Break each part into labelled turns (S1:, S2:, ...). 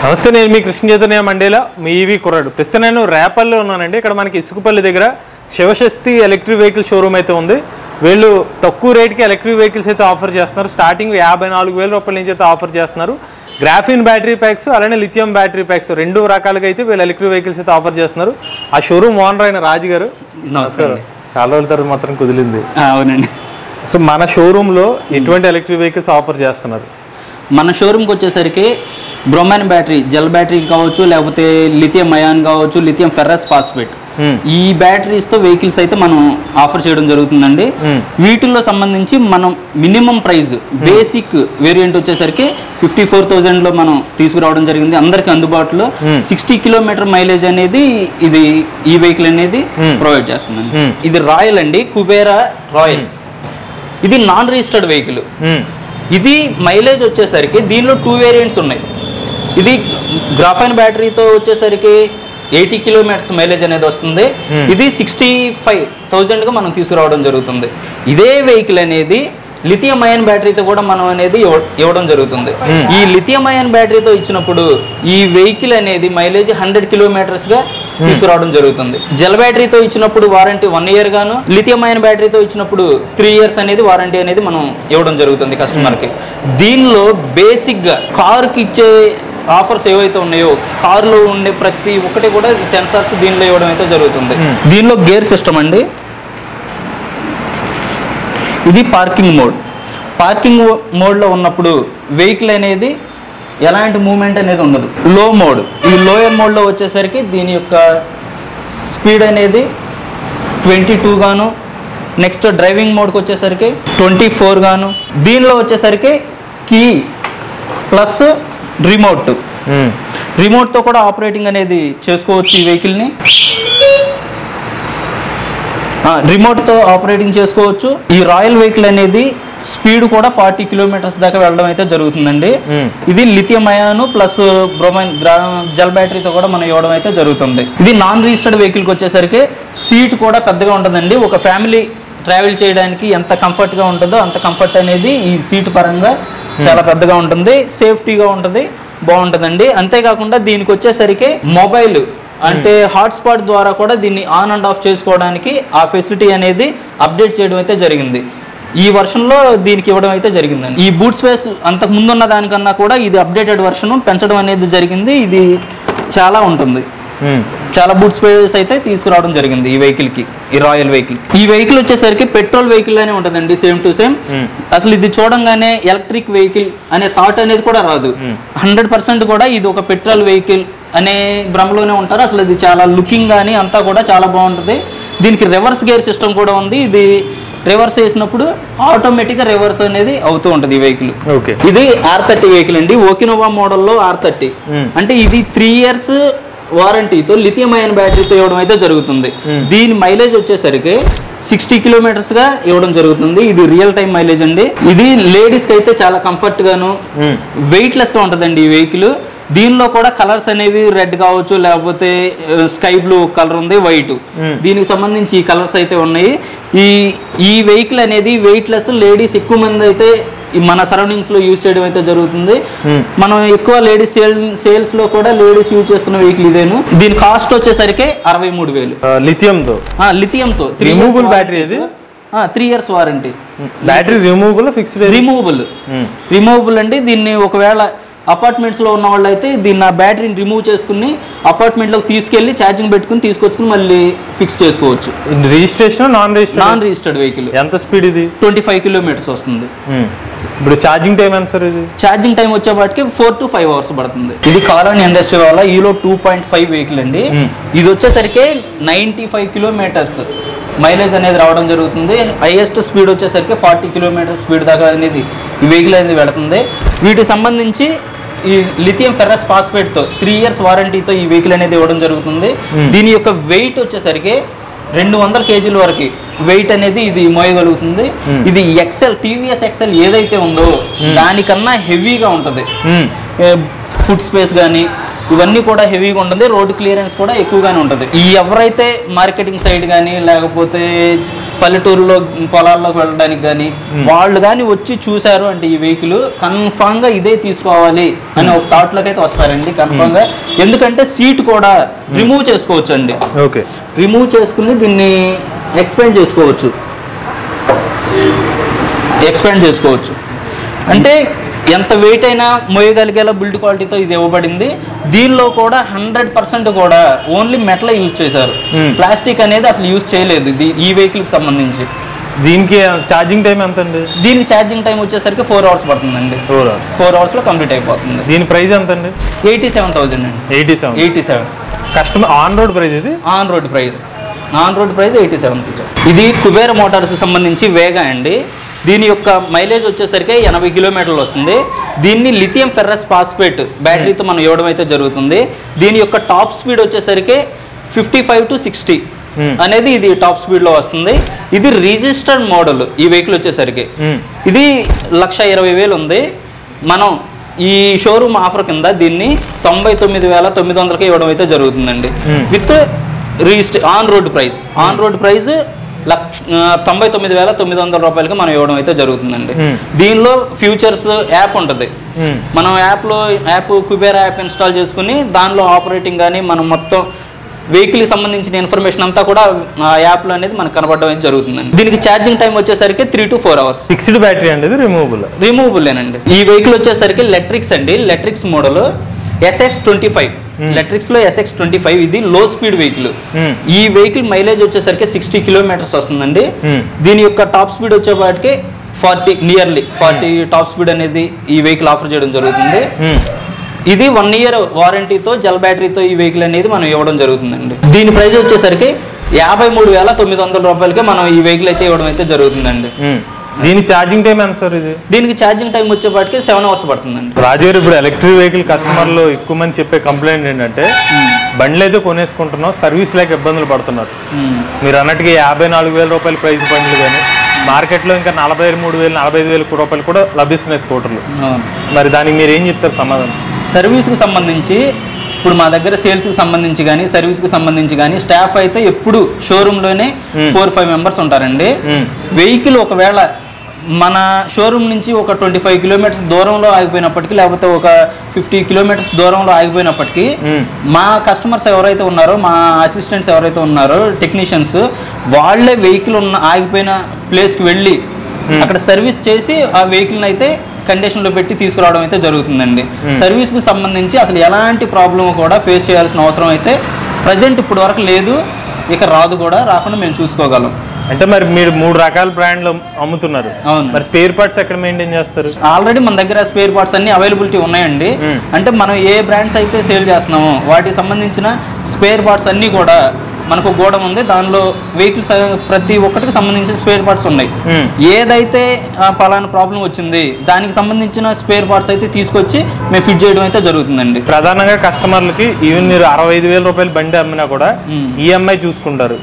S1: నమస్తే, నేను మీ కృష్ణ చైతన్య మండేలా మీ ఈవీ కుర్రాడు. ప్రస్తుతం నేను రేపల్లో ఉన్నానండి. ఇక్కడ మనకి ఇసుకపల్లి దగ్గర శివశక్తి ఎలక్ట్రిక్ వెహికల్ షోరూమ్ అయితే ఉంది. వీళ్ళు తక్కువ రేట్కి ఎలక్ట్రిక్ వెహికల్స్ అయితే ఆఫర్ చేస్తున్నారు. స్టార్టింగ్ 54,000 రూపాయల నుంచి అయితే ఆఫర్ చేస్తున్నారు. గ్రాఫిన్ బ్యాటరీ ప్యాక్స్ అలానే లిథియం బ్యాటరీ ప్యాక్స్ రెండు రకాలుగా అయితే వీళ్ళు ఎలక్ట్రిక్ వెహికల్స్ అయితే ఆఫర్ చేస్తున్నారు. ఆ షోరూమ్ ఓనర్ అయిన రాజు గారు,
S2: నమస్కారం.
S1: చాలా రోజుల తర్వాత మాత్రం కుదిరింది.
S2: అవునండి.
S1: సో మన షోరూంలో ఎటువంటి ఎలక్ట్రిక్ వెహికల్స్ ఆఫర్ చేస్తున్నారు?
S2: మన షోరూమ్కి వచ్చేసరికి బ్రోమైన్ బ్యాటరీ, జెల్ బ్యాటరీ కావచ్చు, లేకపోతే లిథియం అయాన్ కావచ్చు, లిథియం ఫెర్రస్ ఫాస్ఫేట్, ఈ బ్యాటరీస్తో వెహికల్స్ అయితే మనం ఆఫర్ చేయడం జరుగుతుందండి. వీటిల్లో సంబంధించి మనం మినిమం ప్రైస్ బేసిక్ వేరియంట్ వచ్చేసరికి 54,000లో మనం తీసుకురావడం జరిగింది. అందరికి అందుబాటులో 60 కిలోమీటర్ మైలేజ్ అనేది ఇది ఈ వెహికల్ అనేది ప్రొవైడ్ చేస్తుందండి. ఇది రాయల్ అండి, కుబేరా రాయల్. ఇది నాన్ రిజిస్టర్డ్ వెహికల్. ఇది మైలేజ్ వచ్చేసరికి దీనిలో 2 వేరియంట్స్ ఉన్నాయి. ఇది గ్రాఫైన్ బ్యాటరీతో వచ్చేసరికి 80 కిలోమీటర్స్ మైలేజ్ అనేది వస్తుంది. ఇది 65,000గా మనం తీసుకురావడం జరుగుతుంది. ఇదే వెహికల్ అనేది లిథియం అయాన్ బ్యాటరీతో కూడా మనం అనేది ఇవ్వడం జరుగుతుంది. ఈ లిథియం అయాన్ బ్యాటరీతో ఇచ్చినప్పుడు ఈ వెహికల్ అనేది మైలేజ్ 100 కిలోమీటర్స్గా తీసుకురావడం జరుగుతుంది. జెల్ బ్యాటరీతో ఇచ్చినప్పుడు వారంటీ 1 ఇయర్ గాను, లిథియం అయాన్ బ్యాటరీతో ఇచ్చినప్పుడు 3 ఇయర్స్ అనేది వారంటీ అనేది మనం ఇవ్వడం జరుగుతుంది కస్టమర్కి. దీనిలో బేసిక్గా కారుకి ఇచ్చే ఆఫర్స్ ఏవైతే ఉన్నాయో, కారులో ఉండే ప్రతి ఒక్కటి కూడా సెన్సార్స్ దీనిలో ఇవ్వడం అయితే జరుగుతుంది. దీనిలో గేర్ సిస్టమ్ అండి. ఇది పార్కింగ్ మోడ్. పార్కింగ్ మోడ్లో ఉన్నప్పుడు వెహికల్ అనేది ఎలాంటి మూమెంట్ అనేది ఉండదు. లో మోడ్, ఈ లోయర్ మోడ్లో వచ్చేసరికి దీని యొక్క స్పీడ్ అనేది 22 గాను, నెక్స్ట్ డ్రైవింగ్ మోడ్కి వచ్చేసరికి 24 గాను, దీనిలో వచ్చేసరికి కీ ప్లస్ రిమోట్తో కూడా ఆపరేటింగ్ అనేది చేసుకోవచ్చు. ఈ వెహికల్ని రిమోట్తో ఆపరేటింగ్ చేసుకోవచ్చు. ఈ రాయల్ వెహికల్ అనేది స్పీడ్ కూడా 40 కిలోమీటర్స్ దాకా వెళ్ళడం అయితే జరుగుతుందండి. ఇది lithium ion plus bromine gel బ్యాటరీతో కూడా మనం ఇవ్వడం అయితే జరుగుతుంది. ఇది నాన్ రిజిస్టర్డ్ వెహికల్కి వచ్చేసరికి సీట్ కూడా పెద్దగా ఉంటుందండి. ఒక ఫ్యామిలీ ట్రావెల్ చేయడానికి ఎంత కంఫర్ట్గా ఉంటుందో అంత కంఫర్ట్ అనేది ఈ సీట్ పరంగా చాలా పెద్దగా ఉంటుంది, సేఫ్టీగా ఉంటుంది, బాగుంటుందండి. అంతేకాకుండా దీనికి వచ్చేసరికి మొబైల్ అంటే హాట్స్పాట్ ద్వారా కూడా దీన్ని ఆన్ అండ్ ఆఫ్ చేసుకోవడానికి ఆ ఫెసిలిటీ అనేది అప్డేట్ చేయడం అయితే జరిగింది. ఈ వర్షన్లో దీనికి ఇవ్వడం అయితే జరిగిందండి. ఈ బూట్ స్పేస్ అంతకు ముందున్న దానికన్నా కూడా ఇది అప్డేటెడ్ వర్షన్ పెంచడం అనేది జరిగింది. ఇది చాలా ఉంటుంది, చాలా బూట్ స్పేస్ అయితే తీసుకురావడం జరిగింది ఈ వెహికల్కి, ఈ రాయల్ వెహికల్. ఈ వెహికల్ వచ్చేసరికి పెట్రోల్ వెహికల్ అనే ఉంటుందండి, సేమ్ టు సేమ్. అసలు ఇది చూడంగానే ఎలక్ట్రిక్ వెహికల్ అనే థాట్ అనేది కూడా రాదు. 100% కూడా ఇది ఒక పెట్రోల్ వెహికల్ అనే భ్రమలోనే ఉంటారు. అసలు ఇది చాలా లుకింగ్ కానీ అంతా కూడా చాలా బాగుంటుంది. దీనికి రివర్స్ గేర్ సిస్టమ్ కూడా ఉంది. ఇది రివర్స్ చేసినప్పుడు ఆటోమేటిక్గా రివర్స్ అనేది అవుతూ ఉంటుంది ఈ వెహికల్. ఇది R30 వెహికల్ అండి, ఓకినోవా మోడల్లో R30. అంటే ఇది 3 ఇయర్స్ వారంటీతో లిథియం అయాన్ బ్యాటరీతో ఇవ్వడం అయితే జరుగుతుంది. దీని మైలేజ్ వచ్చేసరికి 60 కిలోమీటర్స్గా ఇవ్వడం జరుగుతుంది. ఇది రియల్ టైం మైలేజ్ అండి. ఇది లేడీస్కి అయితే చాలా కంఫర్ట్ గాను వెయిట్లెస్గా ఉంటుందండి ఈ వెహికల్. దీనిలో కూడా కలర్స్ అనేవి రెడ్ కావచ్చు, లేకపోతే స్కై బ్లూ కలర్ ఉంది, వైట్. దీనికి సంబంధించి ఈ కలర్స్ అయితే ఉన్నాయి. ఈ వెహికల్ అనేది వెయిట్లెస్, లేడీస్ ఎక్కువ మంది అయితే మన సరౌండింగ్స్ లో యూజ్ చేయడం అయితే జరుగుతుంది. మనం ఎక్కువ లేడీస్ సేల్స్ లో కూడా లేడీస్ యూజ్ చేస్తున్న వెహికల్ ఇదేను. దీని కాస్ట్ వచ్చేసరికి 63,000 లిథియంతో
S1: రిమూవబుల్ బ్యాటరీ. ఇది
S2: 3 years warranty.
S1: Battery removable, fixed?
S2: Removable అండి. దీన్ని ఒకవేళ అపార్ట్మెంట్స్ లో ఉన్న వాళ్ళు అయితే దీన్ని బ్యాటరీని రిమూవ్ చేసుకుని అపార్ట్మెంట్ లోకి తీసుకెళ్లి ఛార్జింగ్ పెట్టుకుని తీసుకొచ్చుకుని మళ్ళీ ఫిక్స్ చేసుకోవచ్చు.
S1: Registration non
S2: registered vehicle.
S1: ఎంత స్పీడ్ ఇది?
S2: 25 కిలోమీటర్స్ వస్తుంది.
S1: ఇప్పుడు ఛార్జింగ్ టైం ఎంత సార్? ఇది
S2: ఛార్జింగ్ టైం వచ్చేపాటికి 4 to 5 అవర్స్ పడుతుంది. ఇది కాలాన్ ఇండస్ట్రీ వాళ్ళ ఈలో 2.5 వెహికల్ అండి. ఇది వచ్చేసరికి 95 కిలోమీటర్స్ మైలేజ్ అనేది రావడం జరుగుతుంది. హైయెస్ట్ స్పీడ్ వచ్చేసరికి 40 కిలోమీటర్స్ స్పీడ్ దాకా అనేది ఈ వెహికల్ అనేది వెళుతుంది. వీటికి సంబంధించి ఈ లిథియం ఫెర్రస్ ఫాస్ఫేట్తో 3 ఇయర్స్ వారంటీతో ఈ వెహికల్ అనేది ఇవ్వడం జరుగుతుంది. దీని యొక్క వెయిట్ వచ్చేసరికి 200 kg వరకు వెయిట్ అనేది ఇది మోయగలుగుతుంది. ఇది టీవీఎస్ ఎక్సెల్ ఏదైతే ఉందో దానికన్నా హెవీగా ఉంటుంది. ఫుట్ స్పేస్ కానీ ఇవన్నీ కూడా హెవీగా ఉంటుంది. రోడ్ క్లియరెన్స్ కూడా ఎక్కువగానే ఉంటుంది. ఈ ఎవరైతే మార్కెటింగ్ సైడ్ కానీ లేకపోతే పల్లెటూరులో పొలాల్లోకి వెళ్ళడానికి కానీ వాళ్ళు కానీ వచ్చి చూసారు అంటే ఈ వెహికల్ కన్ఫామ్ గా ఇదే తీసుకోవాలి అని ఒక థాట్ లోకి అయితే వస్తారండి కన్ఫామ్ గా. ఎందుకంటే సీట్ కూడా రిమూవ్ చేసుకోవచ్చు అండి.
S1: ఓకే,
S2: రిమూవ్ చేసుకుని దీన్ని ఎక్స్పాండ్ చేసుకోవచ్చు అంటే ఎంత వెయిట్ అయినా మోయగలిగేలా బిల్డ్ క్వాలిటీతో ఇది ఇవ్వబడింది. దీనిలో కూడా 100% కూడా ఓన్లీ మెటల్ యూజ్ చేశారు, ప్లాస్టిక్ అనేది అసలు యూజ్ చేయలేదు ఈ వెహికల్ కి సంబంధించి.
S1: దీనికి ఛార్జింగ్ టైం ఎంత అండి?
S2: దీనికి ఛార్జింగ్ టైం వచ్చేసరికి 4 hours పడుతుందండి. 4 hours లో కంప్లీట్ అయిపోతుంది.
S1: దీని ప్రైస్ ఎంత అండి?
S2: 87,000 అండి.
S1: 87 కస్టమర్ ఆన్ రోడ్ ప్రైస్. ఇది ఆన్ రోడ్ ప్రైస్
S2: 87. ఇది కుబేర మోటార్స్ సంబంధించి వేగా అండి. దీని యొక్క మైలేజ్ వచ్చేసరికి 80 కిలోమీటర్లు వస్తుంది. దీన్ని లిథియం ఫెర్రస్ ఫాస్ఫేట్ బ్యాటరీతో మనం ఇవ్వడం అయితే జరుగుతుంది. దీని యొక్క టాప్ స్పీడ్ వచ్చేసరికి 55 to 60 అనేది ఇది టాప్ స్పీడ్ లో వస్తుంది. ఇది రిజిస్టర్డ్ మోడల్ ఈ వెహికల్ వచ్చేసరికి. ఇది 1,20,000 ఉంది. మనం ఈ షోరూమ్ ఆఫర్ కింద దీన్ని 99,900కి ఇవ్వడం అయితే జరుగుతుందండి. విత్ ఆన్ రోడ్ ప్రైస్ 99,900 రూపాయలకి మనం ఇవ్వడం అయితే జరుగుతుందండి. దీనిలో ఫ్యూచర్స్ యాప్ ఉంటుంది. మనం యాప్ కుబేరా యాప్ ఇన్స్టాల్ చేసుకుని దానిలో ఆపరేటింగ్ కానీ మనం మొత్తం వెహికల్కి సంబంధించిన ఇన్ఫర్మేషన్ అంతా కూడా ఆ యాప్లో అనేది మనకు కనబడడం అయితే జరుగుతుందండి. దీనికి ఛార్జింగ్ టైం వచ్చేసరికి 3 to 4 hours.
S1: ఫిక్స్డ్ బ్యాటరీ అండి,
S2: రిమూవబులేనండి. ఈ వెహికల్ వచ్చేసరికి లెట్రిక్స్ మోడల్ SX25. ఎలక్ట్రిక్స్ లో SX25 ఇది లో స్పీడ్ వెహికల్. ఈ వెహికల్ మైలేజ్ వచ్చేసరికి 60 కిలోమీటర్స్ వస్తుందండి. దీని యొక్క టాప్ స్పీడ్ వచ్చేపాటికి 40 టాప్ స్పీడ్ అనేది ఈ వెహికల్ ఆఫర్ చేయడం జరుగుతుంది. ఇది 1 year వారంటీతో జెల్ బ్యాటరీతో ఈ వెహికల్ అనేది మనం ఇవ్వడం జరుగుతుందండి. దీని ప్రైస్ వచ్చేసరికి 53,900 రూపాయలకి మనం ఈ వెహికల్ అయితే ఇవ్వడం అయితే జరుగుతుందండి.
S1: దీని ఛార్జింగ్ టైం ఎంత సార్?
S2: దీనికి ఛార్జింగ్ టైం వచ్చేపాటికి 7 hours పడుతుందండి.
S1: రాజు గారు, ఇప్పుడు ఎలక్ట్రిక్ వెహికల్ కస్టమర్లు ఎక్కువ మంది చెప్పే కంప్లైంట్ ఏంటంటే బండ్లు అయితే కొనేసుకుంటున్నాం, సర్వీస్ లేక ఇబ్బందులు పడుతున్నారు. మీరు అన్నట్టుగా 54,000 రూపాయల ప్రైస్ బండ్లు కానీ మార్కెట్లో ఇంకా 43,000 45,000 రూపాయలు కూడా లభిస్తున్నాయి స్కూటర్లు. మరి దానికి మీరు ఏం చెప్తారు సమాధానం?
S2: సర్వీస్కి సంబంధించి ఇప్పుడు మా దగ్గర సేల్స్కి సంబంధించి కానీ సర్వీస్కి సంబంధించి కానీ స్టాఫ్ అయితే ఎప్పుడు షోరూంలోనే 4-5 members ఉంటారండి. వెహికల్ ఒకవేళ మన షోరూమ్ నుంచి ఒక 25 kilometers దూరంలో ఆగిపోయినప్పటికీ లేకపోతే ఒక 50 kilometers దూరంలో ఆగిపోయినప్పటికీ మా కస్టమర్స్ ఎవరైతే ఉన్నారో, మా అసిస్టెంట్స్ ఎవరైతే ఉన్నారో, టెక్నీషియన్స్ వాళ్ళే వెహికల్ ఆగిపోయిన ప్లేస్కి వెళ్ళి అక్కడ సర్వీస్ చేసి ఆ వెహికల్ని అయితే కండిషన్లో పెట్టి తీసుకురావడం అయితే జరుగుతుందండి. సర్వీస్కి సంబంధించి అసలు ఎలాంటి ప్రాబ్లం కూడా ఫేస్ చేయాల్సిన అవసరం అయితే ప్రజెంట్ ఇప్పుడు వరకు లేదు, ఇక రాదు కూడా, రాకుండా మేము చూసుకోగలం.
S1: అంటే మరి మీరు 3 రకాల బ్రాండ్లు అమ్ముతున్నారు. అవును. మరి స్పేర్ పార్ట్స్ ఎక్కడ మెయింటైన్ చేస్తారు?
S2: ఆల్రెడీ మన దగ్గర స్పేర్ పార్ట్స్ అన్ని అవైలబిలిటీ ఉన్నాయండి. అంటే మనం ఏ బ్రాండ్స్ అయితే సేల్ చేస్తున్నామో వాటికి సంబంధించిన స్పేర్ పార్ట్స్ అన్నీ కూడా మనకు గోడం ఉంది. దానిలో వెహికల్స్ ప్రతి ఒక్కటికి సంబంధించిన స్పేర్ పార్ట్స్ ఉన్నాయి. ఏదైతే పలానా ప్రాబ్లం వచ్చింది దానికి సంబంధించిన స్పేర్ పార్ట్స్ అయితే తీసుకొచ్చి మేము ఫిట్ చేయడం అయితే జరుగుతుందండి.
S1: ప్రధానంగా కస్టమర్లకి ఈవెన్ మీరు 65,000 రూపాయలు బండి అమ్మినా కూడా ఈఎంఐ చూసుకుంటారు,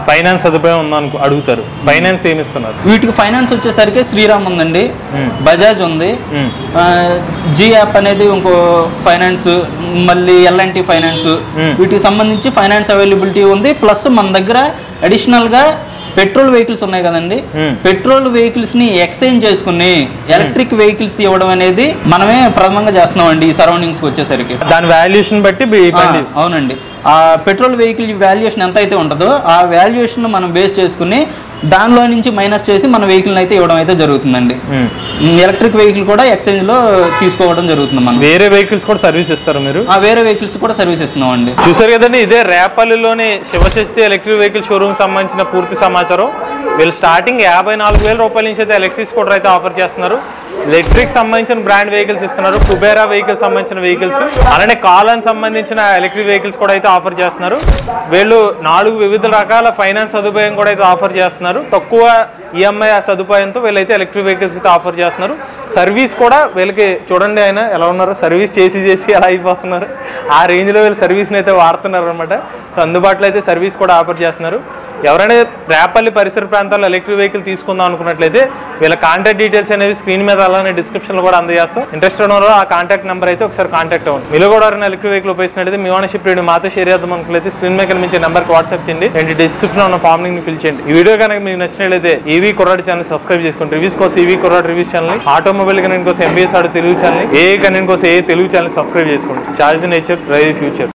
S1: ఫైనాన్స్ సదుపాయం ఉందని అడుగుతారు. ఫైనాన్స్ ఏమి ఇస్తున్నారు?
S2: వీటికి ఫైనాన్స్ వచ్చేసరికి శ్రీరామ్ ఉందండి, బజాజ్ ఉంది, జీ యాప్ అనేది ఇంకో ఫైనాన్స్, మళ్ళీ ఎల్ఎన్టీ ఫైనాన్స్, వీటికి సంబంధించి ఫైనాన్స్ అవైలబిలిటీ ఉంది. ప్లస్ మన దగ్గర అడిషనల్ గా పెట్రోల్ వెహికల్స్ ఉన్నాయి కదండి, పెట్రోల్ వెహికల్స్ ని ఎక్స్చేంజ్ చేసుకుని ఎలక్ట్రిక్ వెహికల్స్ ఇవ్వడం అనేది మనమే ప్రథమంగా చేస్తున్నాం అండి. ఈ సరౌండింగ్స్ కి వచ్చేసరికి
S1: దాని వాల్యుయేషన్ బట్టి
S2: అవునండి, ఆ పెట్రోల్ వెహికల్ వాల్యుయేషన్ ఎంత అయితే ఉంటుందో ఆ వాల్యుయేషన్ మనం బేస్ చేసుకుని దానిలో నుంచి మైనస్ చేసి మన వెహికల్ అయితే ఇవ్వడం అయితే జరుగుతుందండి. ఎలక్ట్రిక్ వెహికల్ కూడా ఎక్స్చేంజ్ లో తీసుకోవడం జరుగుతుంది. మనం
S1: వేరే వెహికల్స్ కూడా సర్వీస్ ఇస్తారు మీరు?
S2: వేరే వెహికల్స్ కూడా సర్వీస్ ఇస్తున్నాం అండి.
S1: చూసారు కదండి, ఇదే రేపల్లిలోని శివశక్తి ఎలక్ట్రిక్ వెహికల్ షోరూమ్ సంబంధించిన పూర్తి సమాచారం. వీళ్ళు స్టార్టింగ్ 54,000 రూపాయల నుంచి అయితే ఎలక్ట్రిక్ స్కూటర్ అయితే ఆఫర్ చేస్తున్నారు. ఎలక్ట్రిక్ సంబంధించిన బ్రాండ్ వెహికల్స్ ఇస్తున్నారు, కుబేరా వెహికల్ సంబంధించిన వెహికల్స్, అలానే కాలాన్ సంబంధించిన ఎలక్ట్రిక్ వెహికల్స్ కూడా అయితే ఆఫర్ చేస్తున్నారు. వీళ్ళు 4 వివిధ రకాల ఫైనాన్స్ సదుపాయం కూడా అయితే ఆఫర్ చేస్తున్నారు. తక్కువ ఈఎంఐ సదుపాయంతో వీళ్ళైతే ఎలక్ట్రిక్ వెహికల్స్ అయితే ఆఫర్ చేస్తున్నారు. సర్వీస్ కూడా వీళ్ళకి చూడండి, ఆయన ఎలా ఉన్నారు, సర్వీస్ చేసి ఎలా అయిపోతున్నారు, ఆ రేంజ్లో వీళ్ళు సర్వీస్ని అయితే వాడుతున్నారు అనమాట. సో అందుబాటులో అయితే సర్వీస్ కూడా ఆఫర్ చేస్తున్నారు. ఎవరైనా రేపల్లి పరిసర ప్రాంతాల్లో ఎలక్ట్రిక్ వెహికల్ తీసుకుందాం అనుకున్నట్లయితే వీళ్ళ కాంటాక్ట్ డీటెయిల్స్ అనేవి స్క్రీన్ మీద అలానే డిస్క్రిప్షన్లో కూడా అందజేస్తాం. ఇంట్రెస్ట్ ఉన్న ఆ కాంటాక్ట్ నెంబర్ అయితే ఒకసారి కాంటాక్ట్ అవ్వండి. మీలో కూడా ఎవరైనా ఎలక్ట్రిక్ వెహికల్ ఉపయోగించినట్లయితే మీ ఓనర్షిప్ రేటు మాతో షేర్ చేద్దాం అనుకున్నట్లయితే స్క్రీన్ మీద కనిపించే నెంబర్కి వాట్సాప్ చేయండి అండ్ డిస్క్రిప్షన్లో ఉన్న ఫామ్ లింక్ ఫిల్ చేయండి. ఈ వీడియో కనుక మీకు నచ్చినట్లయితే ఈవీ కుర్రాడు ఛానల్ సబ్స్క్రైబ్ చేసుకోండి. రివ్యూస్ కోసం ఈవీ కుర్రాడు రివ్యూస్ ఛానల్, ఆటోమొబైల్ కనెక్ట్ కోసం ఎంబీఎస్ ఆడు తెలుగు ఛానల్, ఏ కనెక్ట్ కోసం ఏ తెలుగు ఛానల్ సబ్స్క్రైబ్ చేసుకోండి. Charge the nature, drive the future.